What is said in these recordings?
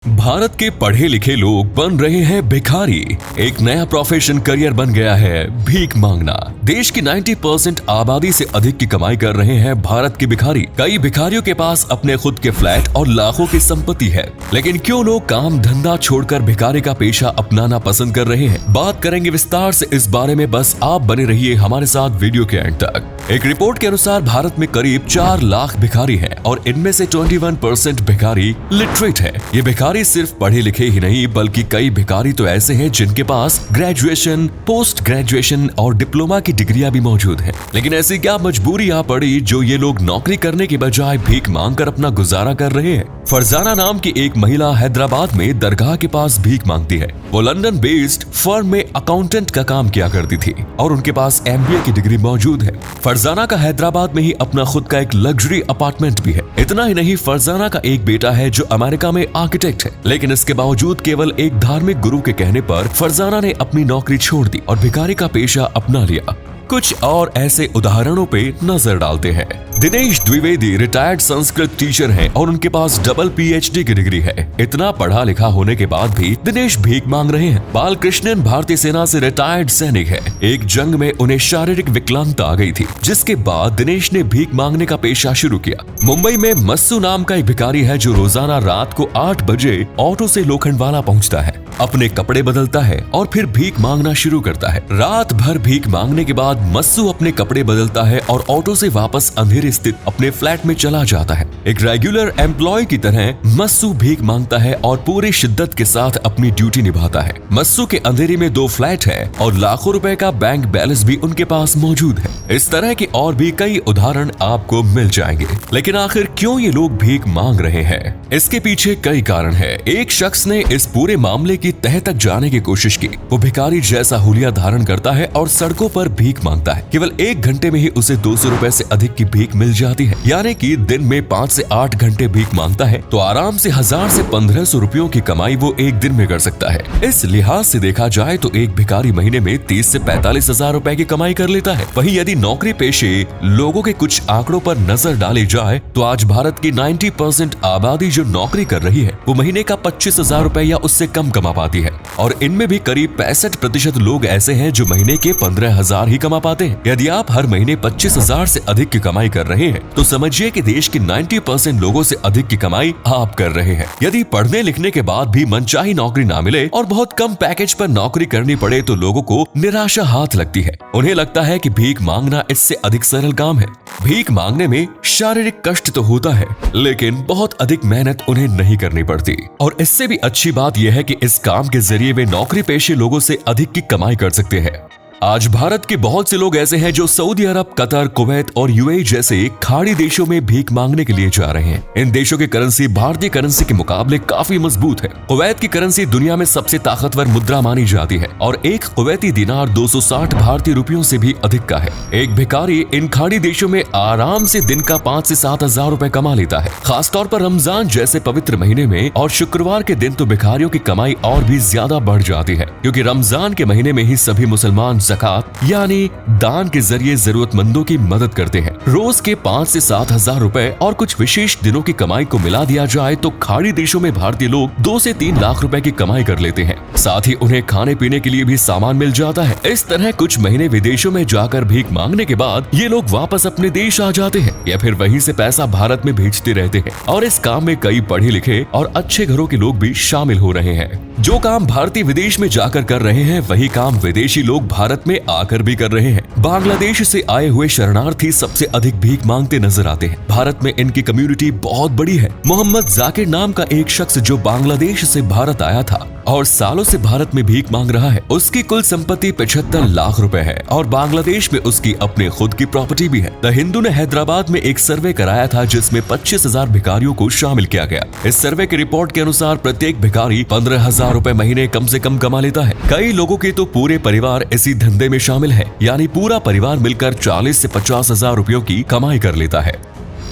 भारत के पढ़े लिखे लोग बन रहे हैं भिखारी। एक नया प्रोफेशन करियर बन गया है भीख मांगना। देश की 90% आबादी से अधिक की कमाई कर रहे हैं भारत के भिखारी। कई भिखारियों के पास अपने खुद के फ्लैट और लाखों की संपत्ति है, लेकिन क्यों लोग काम धंधा छोड़कर भिखारी का पेशा अपनाना पसंद कर रहे हैं? बात करेंगे विस्तार से इस बारे में, बस आप बने रहिए हमारे साथ वीडियो के एंड तक। एक रिपोर्ट के अनुसार भारत में करीब 4 लाख भिखारी हैं और इनमें से 21% भिखारी लिटरेट है। ये भिखारी सिर्फ पढ़े लिखे ही नहीं, बल्कि कई भिखारी तो ऐसे हैं जिनके पास ग्रेजुएशन, पोस्ट ग्रेजुएशन और डिप्लोमा की डिग्रियां भी मौजूद हैं। लेकिन ऐसी क्या मजबूरी आ पड़ी जो ये लोग नौकरी करने के बजाय भीख मांगकर अपना गुजारा कर रहे हैं? फरजाना नाम की एक महिला हैदराबाद में दरगाह के पास भीख मांगती है। वो लंदन बेस्ड फर्म में अकाउंटेंट का काम किया करती थी और उनके पास MBA की डिग्री मौजूद है। फरजाना का हैदराबाद में ही अपना खुद का एक लग्जरी अपार्टमेंट भी है। इतना ही नहीं, फरजाना का एक बेटा है जो अमेरिका में आर्किटेक्ट है, लेकिन इसके बावजूद केवल एक धार्मिक गुरु के कहने पर फरजाना ने अपनी नौकरी छोड़ दी और भिखारी का पेशा अपना लिया। कुछ और ऐसे उदाहरणों पे नजर डालते हैं। दिनेश द्विवेदी रिटायर्ड संस्कृत टीचर हैं और उनके पास डबल PhD की डिग्री है। इतना पढ़ा लिखा होने के बाद भी दिनेश भीख मांग रहे हैं। बालकृष्णन भारतीय सेना से रिटायर्ड सैनिक है। एक जंग में उन्हें शारीरिक विकलांगता आ गई थी, जिसके बाद दिनेश ने भीख मांगने का पेशा शुरू किया। मुंबई में मस्सू नाम का एक भिखारी है जो रोजाना रात को 8 बजे ऑटो से लोखंडवाला पहुंचता है, अपने कपड़े बदलता है और फिर भीख मांगना शुरू करता है। रात भर भीख मांगने के बाद मस्सू अपने कपड़े बदलता है और ऑटो से वापस अंधेरे स्थित अपने फ्लैट में चला जाता है। एक रेगुलर एम्प्लॉय की तरह मस्सू भीख मांगता है और पूरी शिद्दत के साथ अपनी ड्यूटी निभाता है। मस्सू के अंधेरे में 2 फ्लैट है और लाखों रुपए का बैंक बैलेंस भी उनके पास मौजूद है। इस तरह के और भी कई उदाहरण आपको मिल जाएंगे। लेकिन आखिर क्यों ये लोग भीख मांग रहे हैं? इसके पीछे कई कारण है। एक शख्स ने इस पूरे मामले की तह तक जाने की कोशिश की। वो भिखारी जैसा हुलिया धारण करता है और सड़कों पर भीख मांगता है। केवल 1 घंटे में ही उसे 200 रुपए से अधिक की भीख मिल जाती है, यानी कि दिन में 5 से 8 घंटे भीख मांगता है तो आराम से 1000 से 1500 रुपयों की कमाई वो एक दिन में कर सकता है। इस लिहाज से देखा जाए तो एक भिखारी महीने में 30 से 45 हजार रुपए की कमाई कर लेता है। वहीं यदि नौकरी पेशे लोगों के कुछ आंकड़ों पर नजर डाली जाए तो आज भारत की 90% आबादी जो नौकरी कर रही है वो महीने का 25,000 रुपए या उससे कम कमा पाती है, और इनमें भी करीब 65% लोग ऐसे हैं जो महीने के 15,000 ही कमा पाते हैं। यदि आप हर महीने 25,000 से अधिक की कमाई कर रहे हैं तो समझिए कि देश की 90% लोगों से अधिक की कमाई आप कर रहे हैं। यदि पढ़ने लिखने के बाद भी मनचाही नौकरी ना मिले और बहुत कम पैकेज पर नौकरी करनी पड़े तो लोगों को निराशा हाथ लगती है। उन्हें लगता है कि भीख मांगना इससे अधिक सरल काम है। भीख मांगने में शारीरिक कष्ट तो होता है, लेकिन बहुत अधिक मेहनत उन्हें नहीं करनी पड़ती। और इससे भी अच्छी बात यह है कि इस काम के जरिए वे नौकरी पेशे लोगों से अधिक की कमाई कर सकते हैं। आज भारत के बहुत से लोग ऐसे हैं जो सऊदी अरब, कतर, कुवैत और UAE जैसे खाड़ी देशों में भीख मांगने के लिए जा रहे हैं। इन देशों की करेंसी भारतीय करेंसी के मुकाबले काफी मजबूत है। कुवैत की करेंसी दुनिया में सबसे ताकतवर मुद्रा मानी जाती है और एक कुवैती दिनार 260 भारतीय रुपयों से भी अधिक का है। एक भिखारी इन खाड़ी देशों में आराम से दिन का 5 से 7 हजार रुपए कमा लेता है। खासतौर पर रमजान जैसे पवित्र महीने में और शुक्रवार के दिन तो भिखारियों की कमाई और भी ज्यादा बढ़ जाती है, क्योंकि रमजान के महीने में ही सभी मुसलमान ज़कात यानी दान के जरिए जरूरतमंदों की मदद करते हैं। रोज के 5 से 7 हजार रुपए और कुछ विशेष दिनों की कमाई को मिला दिया जाए तो खाड़ी देशों में भारतीय लोग 2 से 3 लाख रुपए की कमाई कर लेते हैं। साथ ही उन्हें खाने पीने के लिए भी सामान मिल जाता है। इस तरह कुछ महीने विदेशों में जाकर भीख मांगने के बाद ये लोग वापस अपने देश आ जाते हैं या फिर वहीं से पैसा भारत में भेजते रहते हैं। और इस काम में कई पढ़े लिखे और अच्छे घरों के लोग भी शामिल हो रहे हैं। जो काम भारतीय विदेश में जाकर कर रहे हैं वही काम विदेशी लोग भारत में आकर भी कर रहे हैं। बांग्लादेश से आए हुए शरणार्थी सबसे अधिक भीख मांगते नजर आते हैं। भारत में इनकी कम्युनिटी बहुत बड़ी है। मोहम्मद जाकिर नाम का एक शख्स जो बांग्लादेश से भारत आया था और सालों से भारत में भीख मांग रहा है। उसकी कुल संपत्ति 75 लाख रुपए है और बांग्लादेश में उसकी अपने खुद की प्रॉपर्टी भी है। द हिंदू ने हैदराबाद में एक सर्वे कराया था जिसमें 25,000 भिखारियों को शामिल किया गया। इस सर्वे की रिपोर्ट के अनुसार प्रत्येक भिखारी 15,000 रुपए महीने कम से कम कमा लेता है। कई लोगों के तो पूरे परिवार इसी धंधे में शामिल है, यानी पूरा परिवार मिलकर 40 से 50 हजार रुपयों की कमाई कर लेता है।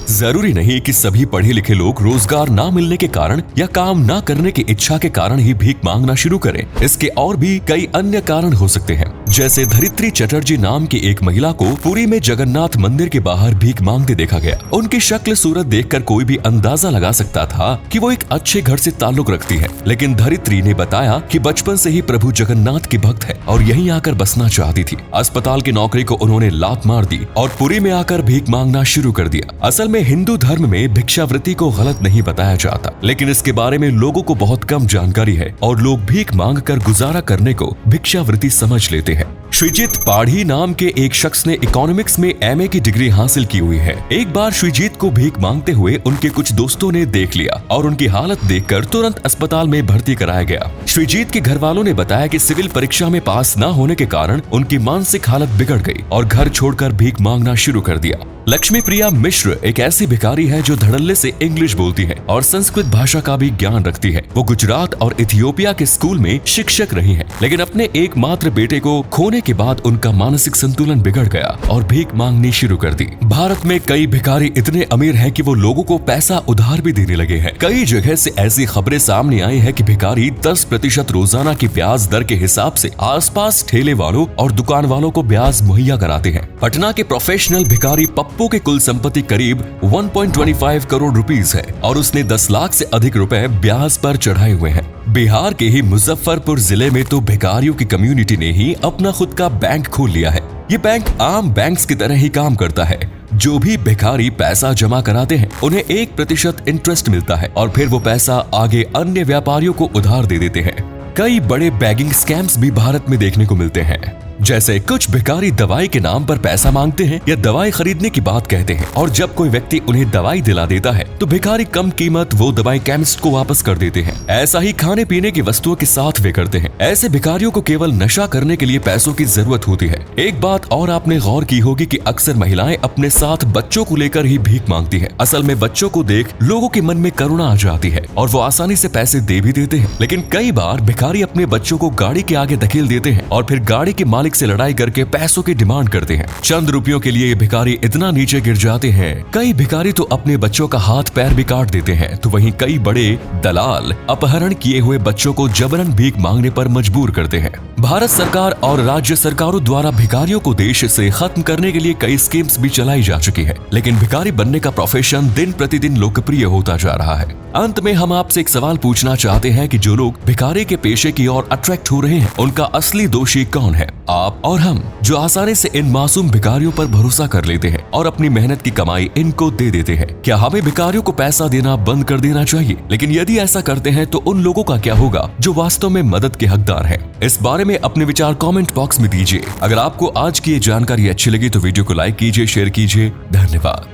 जरूरी नहीं कि सभी पढ़े लिखे लोग रोजगार ना मिलने के कारण या काम ना करने की इच्छा के कारण ही भीख मांगना शुरू करें। इसके और भी कई अन्य कारण हो सकते हैं, जैसे धरित्री चटर्जी नाम की एक महिला को पुरी में जगन्नाथ मंदिर के बाहर भीख मांगते देखा गया। उनकी शक्ल सूरत देखकर कोई भी अंदाजा लगा सकता था कि वो एक अच्छे घर से ताल्लुक रखती है, लेकिन धरित्री ने बताया कि बचपन से ही प्रभु जगन्नाथ की भक्त है और यहीं आकर बसना चाहती थी। अस्पताल की नौकरी को उन्होंने लात मार दी और पुरी में आकर भीख मांगना शुरू कर दिया। असल में हिंदू धर्म में भिक्षावृत्ति को गलत नहीं बताया जाता, लेकिन इसके बारे में लोगों को बहुत कम जानकारी है और लोग भीख मांग कर गुजारा करने को भिक्षावृत्ति समझ लेते हैं। श्रीजीत पाढ़ी नाम के एक शख्स ने इकोनॉमिक्स में एमए की डिग्री हासिल की हुई है। एक बार श्रीजीत को भीख मांगते हुए उनके कुछ दोस्तों ने देख लिया और उनकी हालत देखकर तुरंत अस्पताल में भर्ती कराया गया। श्रीजीत के घर वालों ने बताया कि सिविल परीक्षा में पास न होने के कारण उनकी मानसिक हालत बिगड़ गई और घर छोड़कर भीख मांगना शुरू कर दिया। लक्ष्मी प्रिया मिश्र एक ऐसी भिखारी है जो धड़ल्ले से इंग्लिश बोलती है और संस्कृत भाषा का भी ज्ञान रखती है। वो गुजरात और इथियोपिया के स्कूल में शिक्षक रही है, लेकिन अपने एकमात्र बेटे को खोने के बाद उनका मानसिक संतुलन बिगड़ गया और भीख मांगनी शुरू कर दी। भारत में कई भिखारी इतने अमीर हैं कि वो लोगों को पैसा उधार भी देने लगे हैं। कई जगह से ऐसी खबरें सामने आई है कि भिखारी 10% रोजाना की ब्याज दर के हिसाब से आसपास ठेले वालों और दुकान वालों को ब्याज मुहैया कराते हैं। पटना के प्रोफेशनल भिखारी पप्पू की कुल संपत्ति करीब 1.25 करोड़ रुपीस है और उसने 10 लाख से अधिक रुपए ब्याज पर चढ़ाए हुए हैं। बिहार के ही मुजफ्फरपुर जिले में तो भिखारियों की कम्युनिटी ने ही अपना खुद का बैंक खोल लिया है। ये बैंक आम बैंक्स की तरह ही काम करता है। जो भी भिखारी पैसा जमा कराते हैं उन्हें 1% इंटरेस्ट मिलता है और फिर वो पैसा आगे अन्य व्यापारियों को उधार दे देते हैं। कई बड़े बैगिंग स्कैम्स भी भारत में देखने को मिलते हैं, जैसे कुछ भिखारी दवाई के नाम पर पैसा मांगते हैं या दवाई खरीदने की बात कहते हैं और जब कोई व्यक्ति उन्हें दवाई दिला देता है तो भिखारी कम कीमत वो दवाई केमिस्ट को वापस कर देते हैं। ऐसा ही खाने पीने की वस्तुओं के साथ वे करते हैं। ऐसे भिखारियों को केवल नशा करने के लिए पैसों की जरूरत होती है। एक बात और आपने गौर की होगी कि अक्सर महिलाएं अपने साथ बच्चों को लेकर ही भीख मांगती है। असल में बच्चों को देख लोगों के मन में करुणा आ जाती है और वो आसानी से पैसे दे भी देते हैं, लेकिन कई बार भिखारी अपने बच्चों को गाड़ी के आगे धकेल देते हैं और फिर गाड़ी के मालिक से लड़ाई करके पैसों की डिमांड करते हैं। चंद रुपयों के लिए ये भिखारी इतना नीचे गिर जाते हैं। कई भिखारी तो अपने बच्चों का हाथ पैर भी काट देते हैं, तो वहीं कई बड़े दलाल अपहरण किए हुए बच्चों को जबरन भीख मांगने पर मजबूर करते हैं। भारत सरकार और राज्य सरकारों द्वारा भिखारियों को देश से खत्म करने के लिए कई स्कीम्स भी चलाई जा चुकी है, लेकिन भिखारी बनने का प्रोफेशन दिन प्रतिदिन लोकप्रिय होता जा रहा है। अंत में हम आपसे एक सवाल पूछना चाहते हैं कि जो लोग भिखारी के पेशे की ओर अट्रैक्ट हो रहे हैं उनका असली दोषी कौन है? आप और हम, जो आसानी से इन मासूम भिखारियों पर भरोसा कर लेते हैं और अपनी मेहनत की कमाई इनको दे देते हैं। क्या हमें भिखारियों को पैसा देना बंद कर देना चाहिए? लेकिन यदि ऐसा करते हैं तो उन लोगों का क्या होगा जो वास्तव में मदद के हकदार हैं? इस बारे में अपने विचार कमेंट बॉक्स में दीजिए। अगर आपको आज की ये जानकारी अच्छी लगी तो वीडियो को लाइक कीजिए, शेयर कीजिए। धन्यवाद।